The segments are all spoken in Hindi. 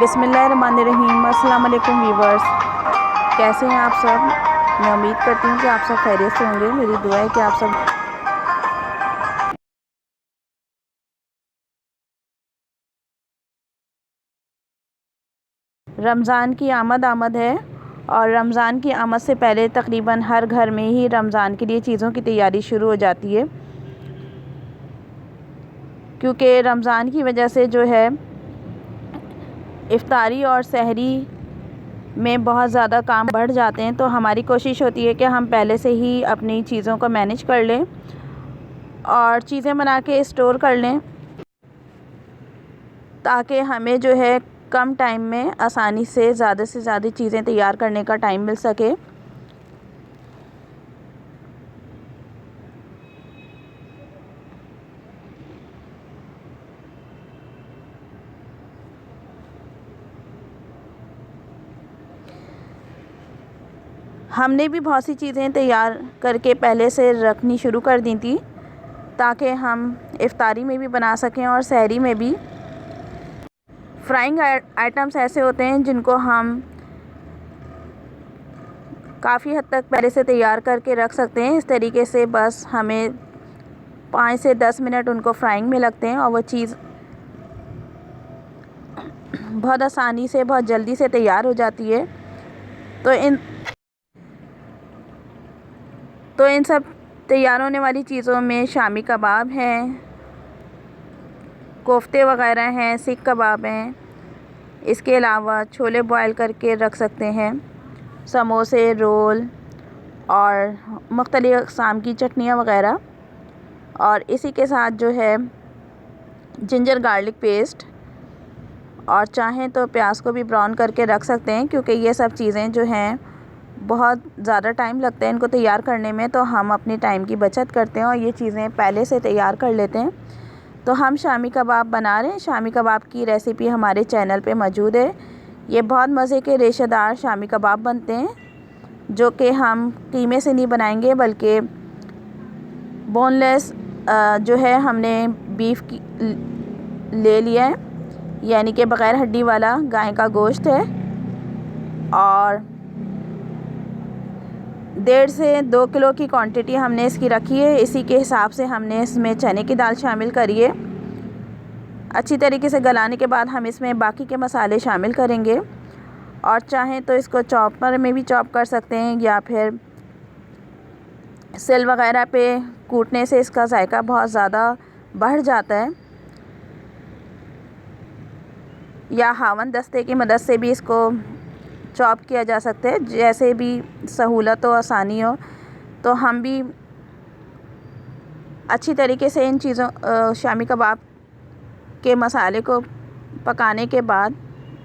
बिस्मिल्लाहिर्रहमानिर्रहीम। अस्सलाम वालेकुम व्यूवर्स, कैसे हैं आप सब। मैं उम्मीद करती हूँ कि आप सब खैरियत से होंगे। मेरी दुआ है कि आप सब रमज़ान की आमद है और रमज़ान की आमद से पहले तकरीबन हर घर में ही रमज़ान के लिए चीज़ों की तैयारी शुरू हो जाती है, क्योंकि रमज़ान की वजह से जो है इफ्तारी और सहरी में बहुत ज़्यादा काम बढ़ जाते हैं। तो हमारी कोशिश होती है कि हम पहले से ही अपनी चीज़ों को मैनेज कर लें और चीज़ें बना के स्टोर कर लें, ताकि हमें जो है कम टाइम में आसानी से ज़्यादा चीज़ें तैयार करने का टाइम मिल सके। हमने भी बहुत सी चीज़ें तैयार करके पहले से रखनी शुरू कर दी थी, ताकि हम इफ्तारी में भी बना सकें और सहरी में भी। फ्राइंग आइटम्स ऐसे होते हैं जिनको हम काफ़ी हद तक पहले से तैयार करके रख सकते हैं। इस तरीके से बस हमें 5 से 10 मिनट उनको फ्राइंग में लगते हैं और वो चीज़ बहुत आसानी से, बहुत जल्दी से तैयार हो जाती है। तो इन सब तैयार होने वाली चीज़ों में शामी कबाब हैं, कोफ्ते वग़ैरह हैं, सीख कबाब हैं। इसके अलावा छोले बॉयल करके रख सकते हैं, समोसे, रोल और मुख्तलिफ़ अक़साम की चटनियाँ वग़ैरह। और इसी के साथ जो है जिंजर गार्लिक पेस्ट, और चाहें तो प्याज को भी ब्राउन करके रख सकते हैं, क्योंकि ये सब चीज़ें जो हैं बहुत ज़्यादा टाइम लगता है इनको तैयार करने में। तो हम अपनी टाइम की बचत करते हैं और ये चीज़ें पहले से तैयार कर लेते हैं। तो हम शामी कबाब बना रहे हैं। शामी कबाब की रेसिपी हमारे चैनल पे मौजूद है। ये बहुत मज़े के रेशेदार शामी कबाब बनते हैं, जो कि हम कीमे से नहीं बनाएंगे, बल्कि बोनलेस जो है हमने बीफ की ले लिया है, यानी कि बग़ैर हड्डी वाला गाय का गोश्त है। और 1.5 से 2 किलो की क्वांटिटी हमने इसकी रखी है। इसी के हिसाब से हमने इसमें चने की दाल शामिल करी है। अच्छी तरीके से गलाने के बाद हम इसमें बाकी के मसाले शामिल करेंगे, और चाहें तो इसको चॉपर में भी चॉप कर सकते हैं, या फिर सिल वग़ैरह पे कूटने से इसका जायका बहुत ज़्यादा बढ़ जाता है, या हावन दस्ते की मदद से भी इसको चॉप किया जा सकता है। जैसे भी सहूलत हो, आसानी हो। तो हम भी अच्छी तरीके से इन चीज़ों शामी कबाब के मसाले को पकाने के बाद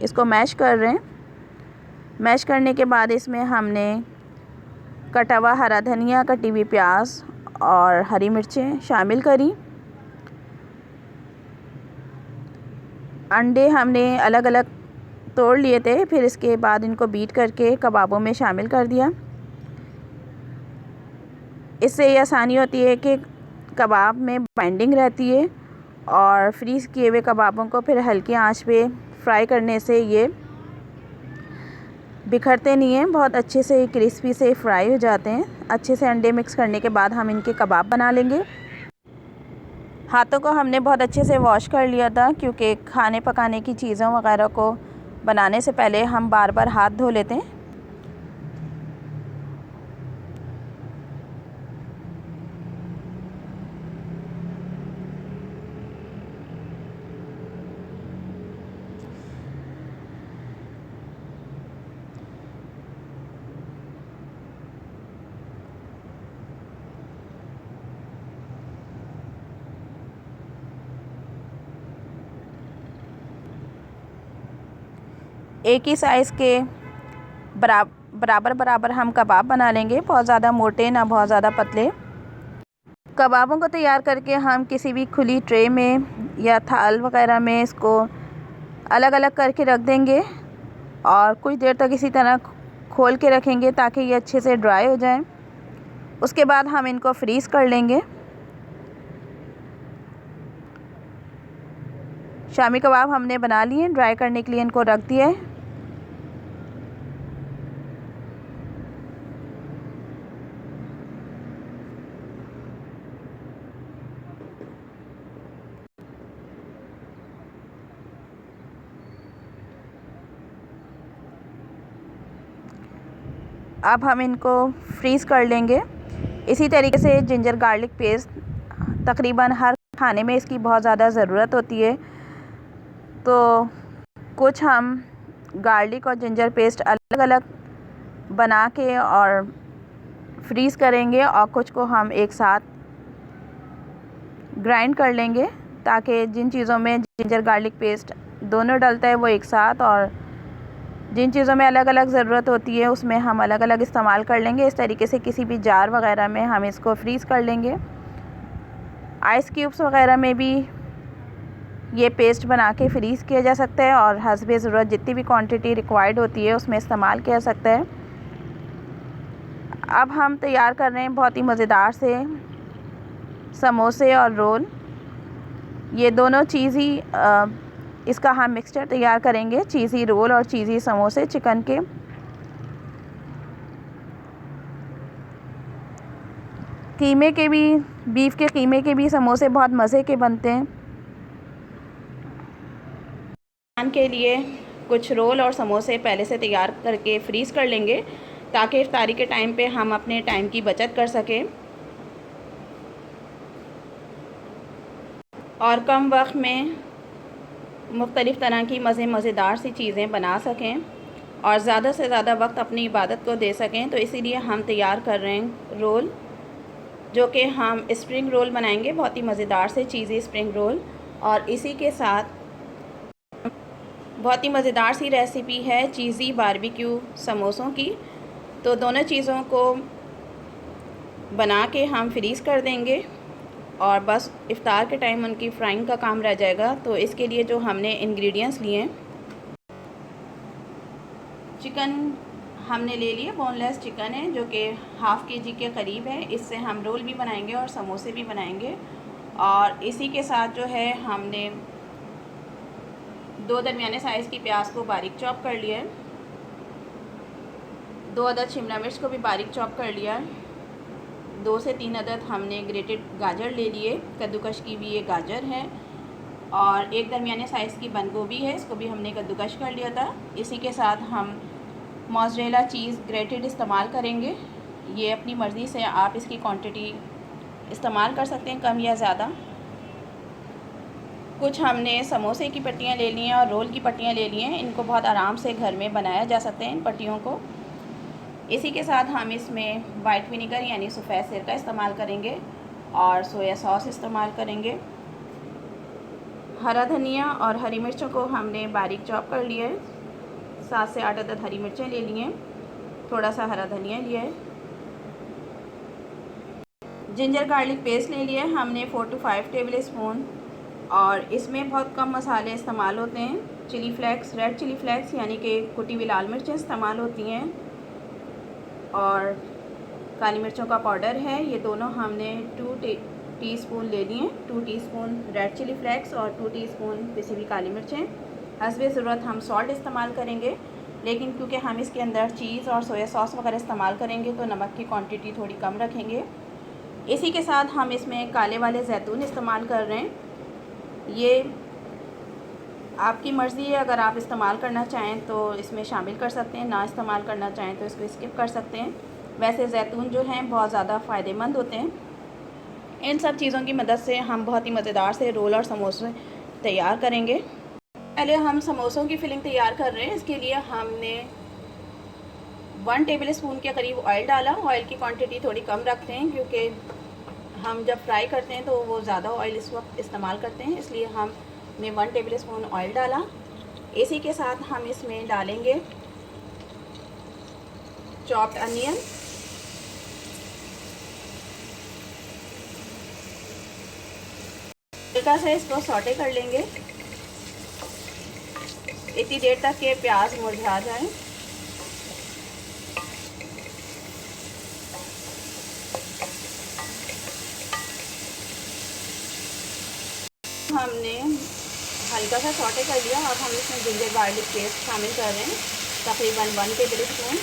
इसको मैश कर रहे हैं। मैश करने के बाद इसमें हमने कटा हुआ हरा धनिया, कटी हुई प्याज और हरी मिर्चें शामिल करी। अंडे हमने अलग अलग तोड़ लिए थे, फिर इसके बाद इनको बीट करके कबाबों में शामिल कर दिया। इससे ये आसानी होती है कि कबाब में बाइंडिंग रहती है, और फ्रीज़ किए हुए कबाबों को फिर हल्की आंच पे फ्राई करने से ये बिखरते नहीं हैं, बहुत अच्छे से क्रिस्पी से फ्राई हो जाते हैं। अच्छे से अंडे मिक्स करने के बाद हम इनके कबाब बना लेंगे। हाथों को हमने बहुत अच्छे से वॉश कर लिया था, क्योंकि खाने पकाने की चीज़ों वगैरह को बनाने से पहले हम बार बार हाथ धो लेते हैं। एक ही साइज़ के बराबर हम कबाब बना लेंगे, बहुत ज़्यादा मोटे ना बहुत ज़्यादा पतले। कबाबों को तैयार करके हम किसी भी खुली ट्रे में या थाल वगैरह में इसको अलग अलग करके रख देंगे, और कुछ देर तक इसी तरह खोल के रखेंगे ताकि ये अच्छे से ड्राई हो जाए। उसके बाद हम इनको फ्रीज़ कर लेंगे। शामी कबाब हमने बना लिए, ड्राई करने के लिए इनको रख दिया है। अब हम इनको फ्रीज़ कर लेंगे। इसी तरीके से जिंजर गार्लिक पेस्ट तकरीबन हर खाने में इसकी बहुत ज़्यादा ज़रूरत होती है, तो कुछ हम गार्लिक और जिंजर पेस्ट अलग अलग बना के और फ्रीज़ करेंगे और कुछ को हम एक साथ ग्राइंड कर लेंगे, ताकि जिन चीज़ों में जिंजर गार्लिक पेस्ट दोनों डलता है वो एक साथ, और जिन चीज़ों में अलग अलग ज़रूरत होती है उसमें हम अलग अलग इस्तेमाल कर लेंगे। इस तरीके से किसी भी जार वगैरह में हम इसको फ्रीज़ कर लेंगे। आइस क्यूब्स वगैरह में भी ये पेस्ट बना के फ्रीज़ किया जा सकता है और हस्बे ज़रूरत जितनी भी क्वांटिटी रिक्वायर्ड होती है उसमें इस्तेमाल किया जा सकता है। अब हम तैयार कर रहे हैं बहुत ही मज़ेदार से समोसे और रोल। ये दोनों चीज़ ही इसका हम मिक्सचर तैयार करेंगे, चीज़ी रोल और चीज़ी समोसे चिकन के। कीमे के भी, बीफ के कीमे के भी समोसे बहुत मज़े के बनते हैं। के लिए कुछ रोल और समोसे पहले से तैयार करके फ्रीज़ कर लेंगे, ताकि इफ्तारी के टाइम पे हम अपने टाइम की बचत कर सकें और कम वक्त में मुख्तलिफ़ तरह की मज़ेदार सी चीज़ें बना सकें और ज़्यादा से ज़्यादा वक्त अपनी इबादत को दे सकें। तो इसीलिए हम तैयार कर रहे हैं रोल, जो कि हम स्प्रिंग रोल बनाएंगे, बहुत ही मज़ेदार से चीज़ी स्प्रिंग रोल। और इसी के साथ बहुत ही मज़ेदार सी रेसिपी है चीज़ी बारबेक्यू समोसों की। तो दोनों चीज़ों को बना के हम फ्रीज़ कर देंगे और बस इफ़्तार के टाइम उनकी फ्राइंग का काम रह जाएगा। तो इसके लिए जो हमने इंग्रेडिएंट्स लिए हैं, चिकन हमने ले लिए, बोनलेस चिकन है जो कि हाफ़ केजी के करीब है। इससे हम रोल भी बनाएंगे और समोसे भी बनाएंगे। और इसी के साथ जो है हमने 2 दरमियाने साइज़ की प्याज को बारीक चॉप कर लिया है, 2 अदद शिमला मिर्च को भी बारीक चॉप कर लिया है, 2 से 3 अदद हमने ग्रेटेड गाजर ले लिए, कद्दूकश की भी ये गाजर है, और 1 दरमियाने साइज़ की बंद गोभी है, इसको भी हमने कद्दूकश कर लिया था। इसी के साथ हम मोज़रेला चीज़ ग्रेटेड इस्तेमाल करेंगे। ये अपनी मर्ज़ी से आप इसकी क्वांटिटी इस्तेमाल कर सकते हैं, कम या ज़्यादा। कुछ हमने समोसे की पट्टियाँ ले ली हैं और रोल की पट्टियाँ ले ली हैं। इनको बहुत आराम से घर में बनाया जा सकते हैं इन पट्टियों को। इसी के साथ हम इसमें वाइट विनेगर यानी सफ़ेद सिर का इस्तेमाल करेंगे और सोया सॉस इस्तेमाल करेंगे। हरा धनिया और हरी मिर्चों को हमने बारीक चॉप कर लिया है, 7 से 8 अदद हरी मिर्चें ले ली हैं, थोड़ा सा हरा धनिया लिया है। जिंजर गार्लिक पेस्ट ले लिया है हमने 4 to 5 टेबल स्पून, और इसमें बहुत कम मसाले इस्तेमाल होते हैं। Chilli flakes, red chilli flakes यानी कि कुटी हुई लाल मिर्चें इस्तेमाल होती हैं, और काली मिर्चों का पाउडर है। ये दोनों हमने 2 टीस्पून ले लिए, 2 टीस्पून रेड चिली फ्लेक्स और 2 टीस्पून पिसी हुई काली मिर्चें। हस्बे ज़रूरत हम सॉल्ट इस्तेमाल करेंगे, लेकिन क्योंकि हम इसके अंदर चीज़ और सोया सॉस वगैरह इस्तेमाल करेंगे तो नमक की क्वांटिटी थोड़ी कम रखेंगे। इसी के साथ हम इसमें काले वाले जैतून इस्तेमाल कर रहे हैं। ये आपकी मर्ज़ी है, अगर आप इस्तेमाल करना चाहें तो इसमें शामिल कर सकते हैं, ना इस्तेमाल करना चाहें तो इसको स्किप कर सकते हैं। वैसे जैतून जो हैं बहुत ज़्यादा फ़ायदेमंद होते हैं। इन सब चीज़ों की मदद से हम बहुत ही मज़ेदार से रोल और समोसे तैयार करेंगे। पहले हम समोसों की फिलिंग तैयार कर रहे हैं। इसके लिए हमने 1 टेबल स्पून के करीब ऑयल डाला। ऑयल की क्वांटिटी थोड़ी कम रखते हैं, क्योंकि हम जब फ्राई करते हैं तो वो ज़्यादा ऑयल इस वक्त इस्तेमाल करते हैं, इसलिए हमने 1 टेबल स्पून ऑयल डाला। इसी के साथ हम इसमें डालेंगे चॉप्ड अनियन, हल्का से इसको सौटे कर लेंगे इतनी देर तक के प्याज मुरझा जाए। हमने हल्का सा सौटे कर लिया। अब हम इसमें जिंजर गार्लिक पेस्ट शामिल कर रहे हैं, तकरीबन 1 टेबल स्पून।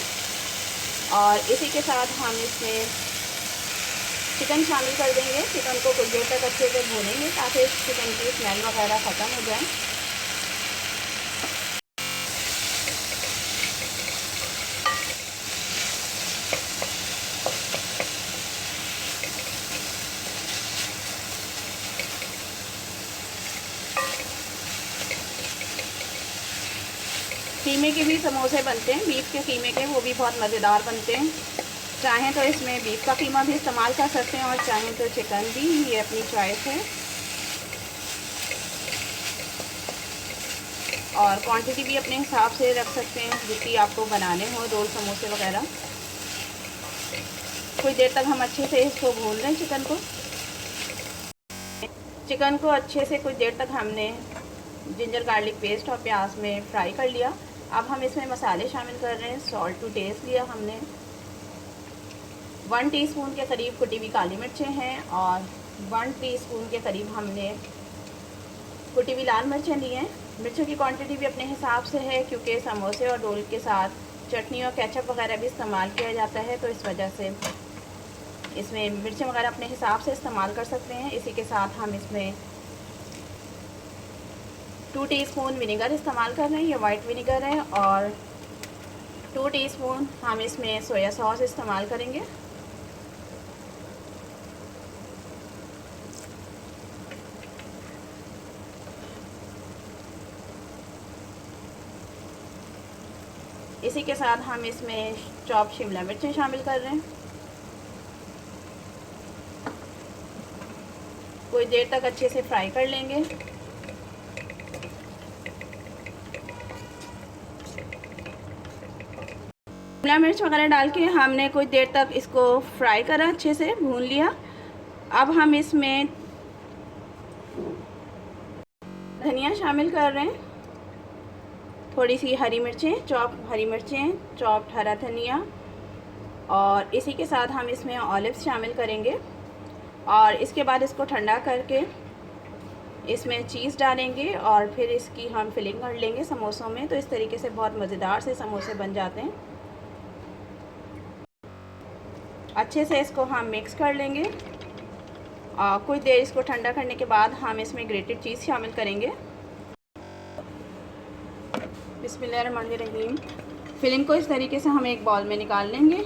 और इसी के साथ हम इसमें चिकन शामिल कर देंगे। चिकन को कुछ देर तक अच्छे से भूनेंगे ताकि चिकन की स्मेल वगैरह ख़त्म हो जाए। कीमे के भी समोसे बनते हैं, बीफ के कीमे के, वो भी बहुत मज़ेदार बनते हैं। चाहें तो इसमें बीफ का कीमा भी इस्तेमाल कर सकते हैं और चाहें तो चिकन भी, ये अपनी चॉइस है। और क्वांटिटी भी अपने हिसाब से रख सकते हैं जितनी आपको बनाने हो, रोल समोसे वगैरह। कुछ देर तक हम अच्छे से इसको भून लें चिकन को अच्छे से कुछ देर तक हमने जिंजर गार्लिक पेस्ट और प्याज में फ्राई कर लिया। अब हम इसमें मसाले शामिल कर रहे हैं। सॉल्ट टू टेस्ट लिया हमने। 1 टीस्पून के करीब कुटी हुई काली मिर्चें हैं और 1 टीस्पून के करीब हमने कुटी हुई लाल मिर्चें ली हैं। मिर्चों की क्वांटिटी भी अपने हिसाब से है, क्योंकि समोसे और रोल के साथ चटनी और केचप वगैरह भी इस्तेमाल किया जाता है, तो इस वजह से इसमें मिर्चें वगैरह अपने हिसाब से इस्तेमाल कर सकते हैं। इसी के साथ हम इसमें 2 टीस्पून विनेगर इस्तेमाल कर रहे हैं, ये वाइट विनेगर है। और 2 टीस्पून हम इसमें सोया सॉस इस्तेमाल करेंगे। इसी के साथ हम इसमें चॉप शिमला मिर्चें शामिल कर रहे हैं। कुछ देर तक अच्छे से फ्राई कर लेंगे। शिमला मिर्च वगैरह डाल के हमने कुछ देर तक इसको फ्राई करा, अच्छे से भून लिया। अब हम इसमें धनिया शामिल कर रहे हैं, थोड़ी सी हरी मिर्चें, चॉप्ड हरा धनिया। और इसी के साथ हम इसमें ऑलिव्स शामिल करेंगे। और इसके बाद इसको ठंडा करके इसमें चीज़ डालेंगे और फिर इसकी हम फिलिंग कर लेंगे समोसों में। तो इस तरीके से बहुत मज़ेदार से समोसे बन जाते हैं। अच्छे से इसको हम मिक्स कर लेंगे और कुछ देर इसको ठंडा करने के बाद हम इसमें ग्रेटेड चीज़ शामिल करेंगे। बिस्मिल्लाहिर्रहमानिर्रहीम। फिलिंग को इस तरीके से हम एक बॉल में निकाल लेंगे।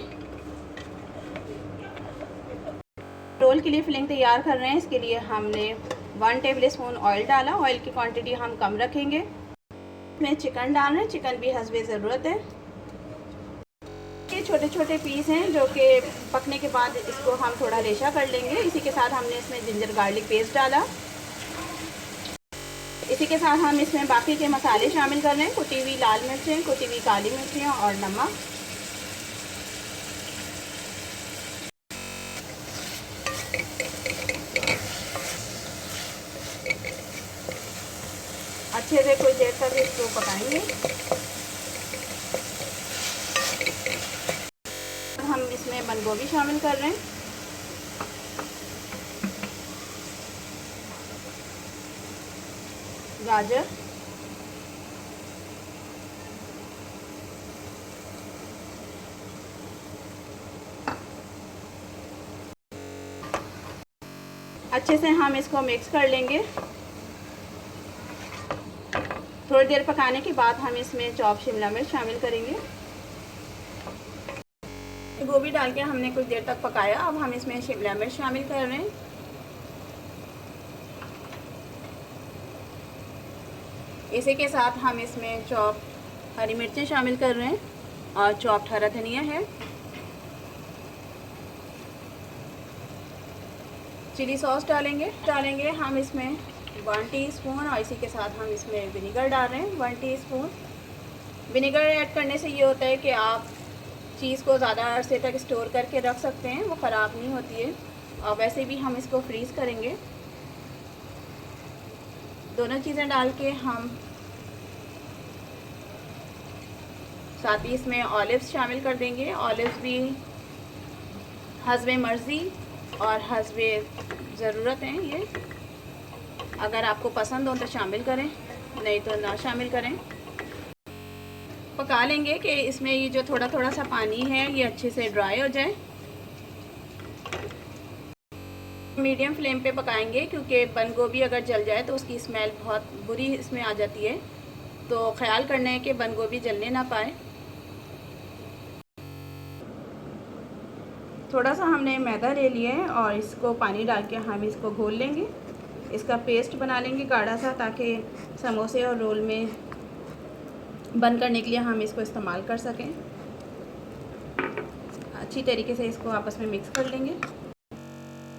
रोल के लिए फिलिंग तैयार कर रहे हैं। इसके लिए हमने 1 टेबल स्पून ऑयल डाला। ऑयल की क्वांटिटी हम कम रखेंगे। इसमें चिकन डाल रहे हैं, चिकन भी हस्बे ज़रूरत है। ये छोटे छोटे पीस हैं जो कि पकने के बाद इसको हम थोड़ा रेशा कर लेंगे। इसी के साथ हमने इसमें जिंजर गार्लिक पेस्ट डाला। इसी के साथ हम इसमें बाकी के मसाले शामिल कर रहे हैं, कुटी हुई लाल मिर्चें, कुटी हुई काली मिर्चियाँ और नमक। अच्छे से कुछ देर तक इसको पकाएंगे। हम इसमें बंद गोभी शामिल कर रहे हैं, गाजर, अच्छे से हम इसको मिक्स कर लेंगे। थोड़ी देर पकाने के बाद हम इसमें चॉप शिमला मिर्च शामिल करेंगे। गोभी डाल के हमने कुछ देर तक पकाया। अब हम इसमें शिमला मिर्च शामिल कर रहे हैं। इसी के साथ हम इसमें चॉप हरी मिर्चें शामिल कर रहे हैं और चॉप्ड हरा धनिया है। चिली सॉस डालेंगे हम इसमें 1 टीस्पून। और इसी के साथ हम इसमें विनेगर डाल रहे हैं 1 टीस्पून। विनेगर ऐड करने से ये होता है कि आप चीज़ को ज़्यादा अरसे तक स्टोर करके रख सकते हैं, वो ख़राब नहीं होती है। और वैसे भी हम इसको फ्रीज़ करेंगे। दोनों चीज़ें डाल के हम साथ ही इसमें ऑलिव्स शामिल कर देंगे। ऑलिव्स भी हस्बे मर्ज़ी और हस्बे ज़रूरत हैं, ये अगर आपको पसंद हो तो शामिल करें। नहीं तो ना शामिल करें। पका लेंगे कि इसमें ये जो थोड़ा थोड़ा सा पानी है ये अच्छे से ड्राई हो जाए। मीडियम फ्लेम पे पकाएंगे क्योंकि बंद गोभी अगर जल जाए तो उसकी स्मेल बहुत बुरी इसमें आ जाती है, तो ख्याल करना है कि बंद गोभी जलने ना पाए। थोड़ा सा हमने मैदा ले लिया है और इसको पानी डाल के हम इसको घोल लेंगे। इसका पेस्ट बना लेंगे गाढ़ा सा, ताकि समोसे और रोल में बंद करने के लिए हम इसको इस्तेमाल कर सकें। अच्छी तरीके से इसको आपस में मिक्स कर लेंगे।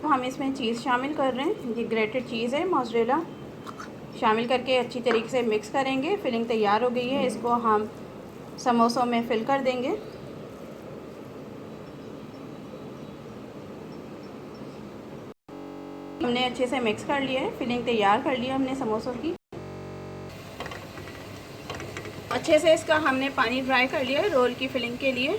तो हम इसमें चीज़ शामिल कर रहे हैं, ये ग्रेटेड चीज़ है मोज़रेला, शामिल करके अच्छी तरीके से मिक्स करेंगे। फिलिंग तैयार हो गई है, इसको हम समोसों में फिल कर देंगे। हमने अच्छे से मिक्स कर लिया है, फिलिंग तैयार कर लिया हमने समोसों की। अच्छे से इसका हमने पानी ड्राई कर लिया है रोल की फिलिंग के लिए।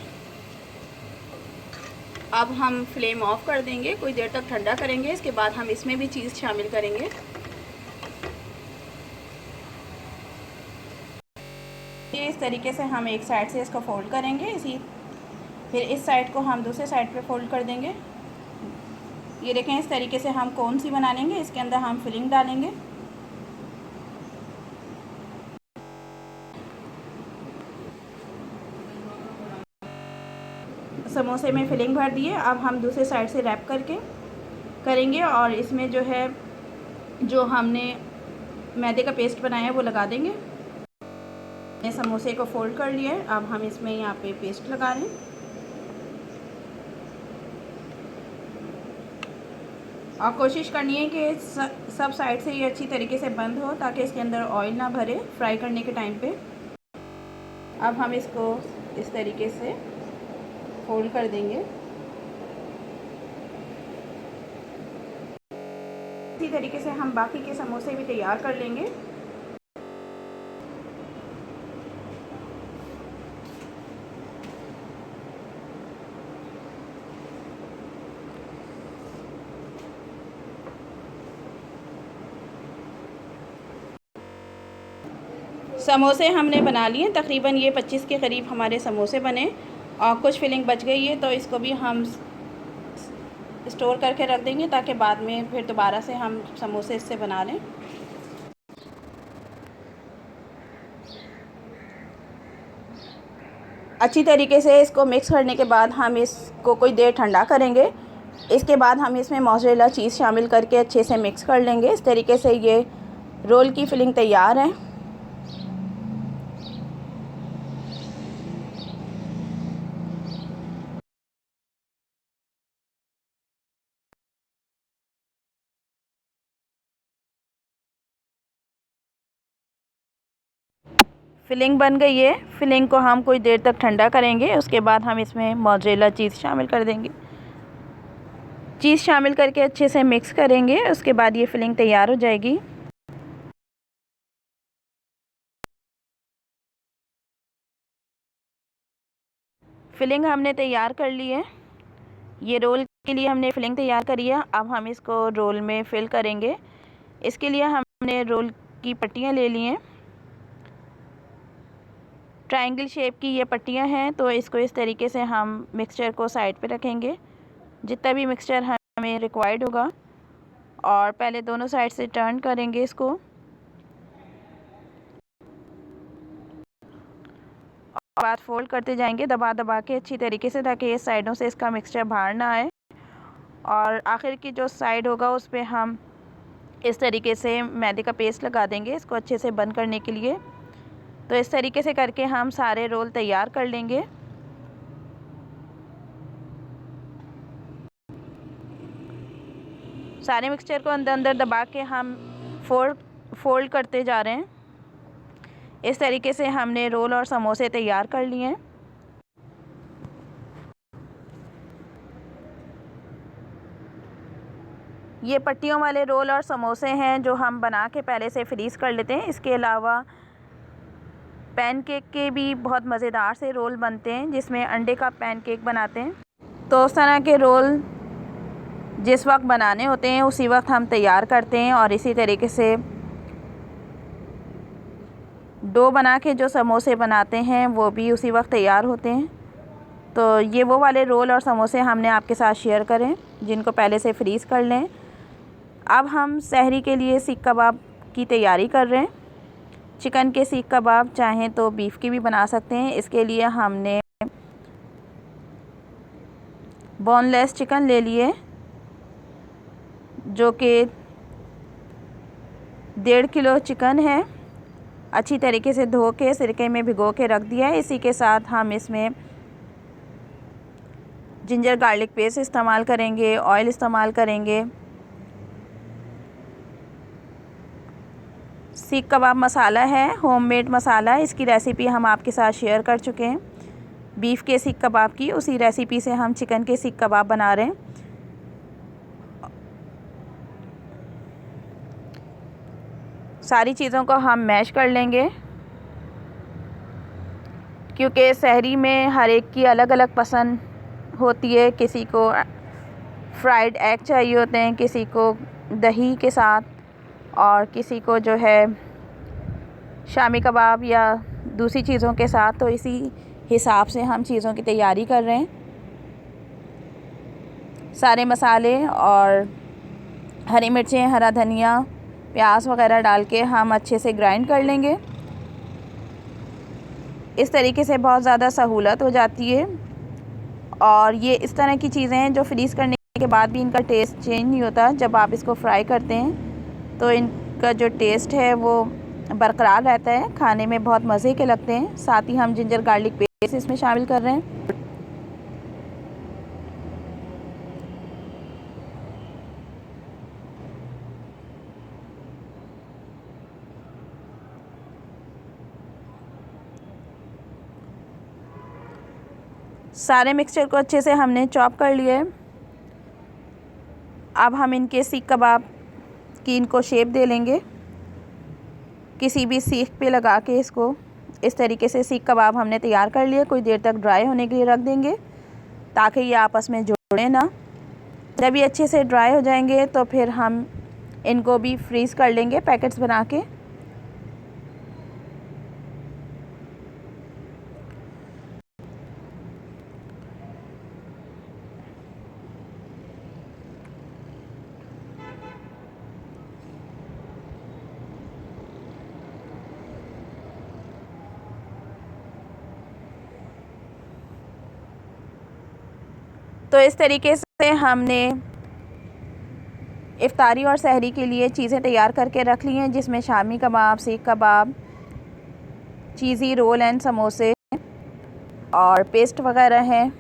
अब हम फ्लेम ऑफ कर देंगे, कुछ देर तक ठंडा करेंगे। इसके बाद हम इसमें भी चीज़ शामिल करेंगे। ये इस तरीके से हम एक साइड से इसको फोल्ड करेंगे, फिर इस साइड को हम दूसरे साइड पे फोल्ड कर देंगे। ये देखें, इस तरीके से हम कौन सी बना लेंगे, इसके अंदर हम फिलिंग डालेंगे। समोसे में फिलिंग भर दिए, अब हम दूसरे साइड से रैप करके करेंगे और इसमें जो है जो हमने मैदे का पेस्ट बनाया है वो लगा देंगे। मैंने समोसे को फोल्ड कर लिया है, अब हम इसमें यहाँ पे पेस्ट लगा रहे हैं और कोशिश करनी है कि सब साइड से ये अच्छी तरीके से बंद हो, ताकि इसके अंदर ऑयल ना भरे फ्राई करने के टाइम पे। अब हम इसको इस तरीके से फोल्ड कर देंगे। इसी तरीके से हम बाकी के समोसे भी तैयार कर लेंगे। समोसे हमने बना लिए, तकरीबन ये 25 के करीब हमारे समोसे बने और कुछ फिलिंग बच गई है, तो इसको भी हम स्टोर करके रख देंगे ताकि बाद में फिर दोबारा से हम समोसे इससे बना लें। अच्छी तरीके से इसको मिक्स करने के बाद हम इसको कोई देर ठंडा करेंगे। इसके बाद हम इसमें मोज़रेला चीज़ शामिल करके अच्छे से मिक्स कर लेंगे। इस तरीके से ये रोल की फिलिंग तैयार है। फिलिंग बन गई है, फिलिंग को हम कोई देर तक ठंडा करेंगे। उसके बाद हम इसमें मोज़रेला चीज़ शामिल कर देंगे। चीज़ शामिल करके अच्छे से मिक्स करेंगे, उसके बाद ये फिलिंग तैयार हो जाएगी। फिलिंग हमने तैयार कर ली है, ये रोल के लिए हमने फिलिंग तैयार करी है। अब हम इसको रोल में फिल करेंगे। इसके लिए हमने रोल की पट्टियाँ ले ली हैं, ट्रायंगल शेप की ये पट्टियाँ हैं। तो इसको इस तरीके से हम मिक्सचर को साइड पे रखेंगे, जितना भी मिक्सचर हमें रिक्वायर्ड होगा, और पहले दोनों साइड से टर्न करेंगे इसको। और बाद फोल्ड करते जाएंगे दबा दबा के अच्छी तरीके से, ताकि ये साइडों से इसका मिक्सचर बाहर ना आए। और आखिर की जो साइड होगा उस पर हम इस तरीके से मैदे का पेस्ट लगा देंगे इसको अच्छे से बंद करने के लिए। तो इस तरीके से करके हम सारे रोल तैयार कर लेंगे। सारे मिक्सचर को अंदर अंदर दबा के हम फोल्ड करते जा रहे हैं। इस तरीके से हमने रोल और समोसे तैयार कर लिए हैं। ये पट्टियों वाले रोल और समोसे हैं जो हम बना के पहले से फ्रीज़ कर लेते हैं। इसके अलावा पैनकेक के भी बहुत मज़ेदार से रोल बनते हैं, जिसमें अंडे का पैनकेक बनाते हैं। तो उस तरह के रोल जिस वक्त बनाने होते हैं उसी वक्त हम तैयार करते हैं और इसी तरीके से डो बना के जो समोसे बनाते हैं वो भी उसी वक्त तैयार होते हैं। तो ये वो वाले रोल और समोसे हमने आपके साथ शेयर करें जिनको पहले से फ्रीज़ कर लें। अब हम सहरी के लिए सीख कबाब की तैयारी कर रहे हैं। चिकन के सीख कबाब चाहें तो बीफ की भी बना सकते हैं। इसके लिए हमने बोनलेस चिकन ले लिए जो कि 1.5 किलो चिकन है। अच्छी तरीके से धो के सिरके में भिगो के रख दिया है। इसी के साथ हम इसमें जिंजर गार्लिक पेस्ट इस्तेमाल करेंगे, ऑयल इस्तेमाल करेंगे, सीख कबाब मसाला है, होममेड मसाला। इसकी रेसिपी हम आपके साथ शेयर कर चुके हैं बीफ के सीख कबाब की। उसी रेसिपी से हम चिकन के सीख कबाब बना रहे हैं। सारी चीज़ों को हम मैश कर लेंगे क्योंकि सहरी में हर एक की अलग अलग पसंद होती है। किसी को फ्राइड एग चाहिए होते हैं, किसी को दही के साथ, और किसी को जो है शामी कबाब या दूसरी चीज़ों के साथ। तो इसी हिसाब से हम चीज़ों की तैयारी कर रहे हैं। सारे मसाले और हरी मिर्चें, हरा धनिया, प्याज वगैरह डाल के हम अच्छे से ग्राइंड कर लेंगे। इस तरीके से बहुत ज़्यादा सहूलत हो जाती है। और ये इस तरह की चीज़ें हैं जो फ्रीज़ करने के बाद भी इनका टेस्ट चेंज नहीं होता। जब आप इसको फ्राई करते हैं तो इनका जो टेस्ट है वो बरकरार रहता है, खाने में बहुत मज़े के लगते हैं। साथ ही हम जिंजर गार्लिक पेस्ट इसमें शामिल कर रहे हैं। सारे मिक्सचर को अच्छे से हमने चॉप कर लिए। अब हम इनके सीख कबाब की इनको शेप दे लेंगे। किसी भी सीख पे लगा के इसको इस तरीके से सीख कबाब हमने तैयार कर लिए। कुछ देर तक ड्राई होने के लिए रख देंगे ताकि ये आपस में जुड़े ना। जब ये अच्छे से ड्राई हो जाएंगे तो फिर हम इनको भी फ्रीज़ कर लेंगे पैकेट्स बना के। तो इस तरीके से हमने इफ्तारी और सहरी के लिए चीज़ें तैयार करके रख ली हैं, जिसमें शामी कबाब, सीख कबाब, चीज़ी रोल एंड समोसे और पेस्ट वगैरह हैं।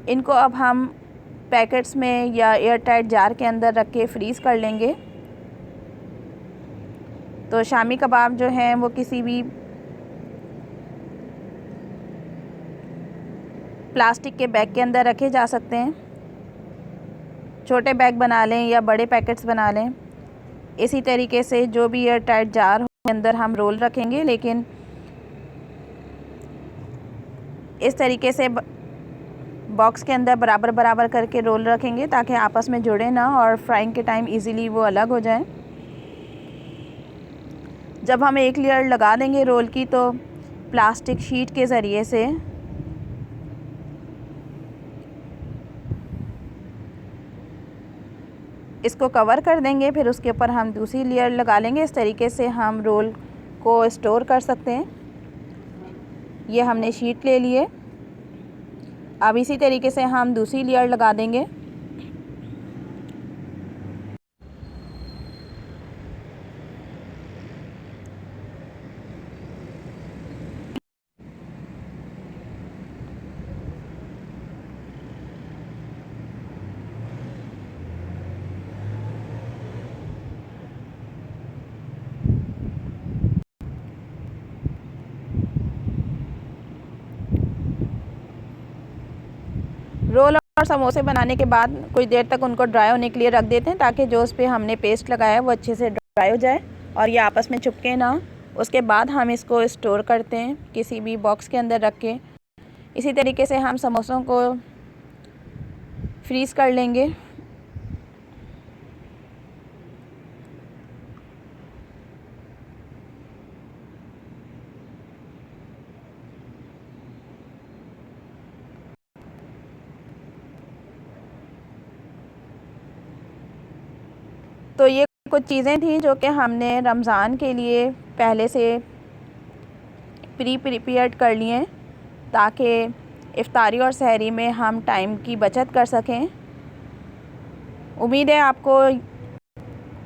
इनको अब हम पैकेट्स में या एयर टाइट जार के अंदर रख के फ्रीज़ कर लेंगे। तो शामी कबाब जो हैं वो किसी भी प्लास्टिक के बैग के अंदर रखे जा सकते हैं। छोटे बैग बना लें या बड़े पैकेट्स बना लें। इसी तरीके से जो भी एयर टाइट जार हो के अंदर हम रोल रखेंगे, लेकिन इस तरीके से बॉक्स के अंदर बराबर बराबर करके रोल रखेंगे ताकि आपस में जुड़े ना और फ्राइंग के टाइम इजीली वो अलग हो जाएं। जब हम एक लेयर लगा देंगे रोल की तो प्लास्टिक शीट के ज़रिए से इसको कवर कर देंगे। फिर उसके ऊपर हम दूसरी लेयर लगा लेंगे। इस तरीके से हम रोल को स्टोर कर सकते हैं। ये हमने शीट ले लिए। अब इसी तरीके से हम दूसरी लेयर लगा देंगे। रोल और समोसे बनाने के बाद कुछ देर तक उनको ड्राई होने के लिए रख देते हैं ताकि जो उस पर हमने पेस्ट लगाया है वो अच्छे से ड्राई हो जाए और ये आपस में चिपके ना। उसके बाद हम इसको स्टोर करते हैं किसी भी बॉक्स के अंदर रख के। इसी तरीके से हम समोसों को फ्रीज़ कर लेंगे। तो ये कुछ चीज़ें थी जो कि हमने रमज़ान के लिए पहले से प्रिपेयर कर लिए ताकि इफ्तारी और सहरी में हम टाइम की बचत कर सकें। उम्मीद है आपको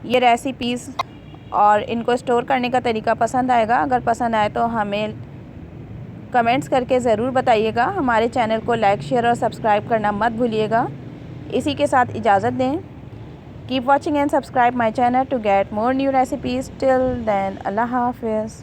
ये रेसिपीज़ और इनको स्टोर करने का तरीका पसंद आएगा। अगर पसंद आए तो हमें कमेंट्स करके ज़रूर बताइएगा। हमारे चैनल को लाइक, शेयर और सब्सक्राइब करना मत भूलिएगा। इसी के साथ इजाज़त दें। Keep watching and subscribe my channel to get more new recipes. Till then, अल्लाह हाफिज़।